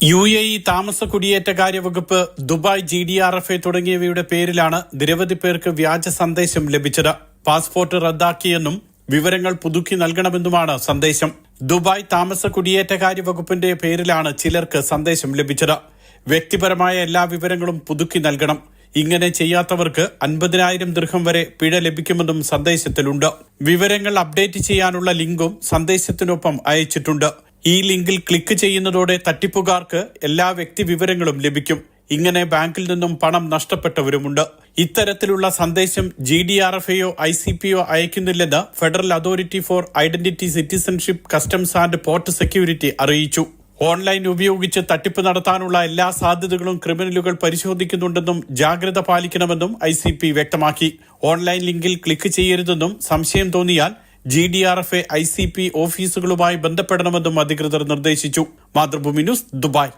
UAE താമസ കുടിയേറ്റകാര്യ വകുപ്പ്, Dubai GDRFA തുടങ്ങിയവയുടെ പേരിലാണ് നിരവധി പേർക്ക് വ്യാജ സന്ദേശം ലഭിച്ചത്. പാസ്പോർട്ട് റദ്ദാക്കിയെന്നും വിവരങ്ങൾ പുതുക്കി നൽകണമെന്നുമാണ് സന്ദേശം. ദുബായ് താമസ കുടിയേറ്റകാര്യ വകുപ്പിന്റെ പേരിലാണ് ചിലർക്ക് സന്ദേശം ലഭിച്ചത്. വ്യക്തിപരമായ എല്ലാ വിവരങ്ങളും പുതുക്കി നൽകണം. ഇങ്ങനെ ചെയ്യാത്തവർക്ക് 50,000 ദിർഹം വരെ പിഴ ലഭിക്കുമെന്നും സന്ദേശത്തിലുണ്ട്. വിവരങ്ങൾ അപ്ഡേറ്റ് ചെയ്യാനുള്ള ലിങ്കും സന്ദേശത്തിനൊപ്പം അയച്ചിട്ടുണ്ട്. ഈ ലിങ്കിൽ ക്ലിക്ക് ചെയ്യുന്നതോടെ തട്ടിപ്പുകാർക്ക് എല്ലാ വ്യക്തി വിവരങ്ങളും ലഭിക്കും. ഇങ്ങനെ ബാങ്കിൽ നിന്നും പണം നഷ്ടപ്പെട്ടവരുമുണ്ട്. ഇത്തരത്തിലുള്ള സന്ദേശം GDRFയോ ICPയോ അയക്കുന്നില്ലെന്ന് federal authority for identity, citizenship, customs and port security അറിയിച്ചു. ഓൺലൈൻ ഉപയോഗിച്ച് തട്ടിപ്പ് നടത്താനുള്ള എല്ലാ സാധ്യതകളും ക്രിമിനലുകൾ പരിശോധിക്കുന്നുണ്ടെന്നും ജാഗ്രത പാലിക്കണമെന്നും ICP വ്യക്തമാക്കി. ഓൺലൈൻ ലിങ്കിൽ ക്ലിക്ക് ചെയ്യരുതെന്നും സംശയം തോന്നിയാൽ GDRFA ICP ഓഫീസുകളുമായി ബന്ധപ്പെടണമെന്നും അധികൃതർ നിർദ്ദേശിച്ചു. Mathrubhumi news, Dubai.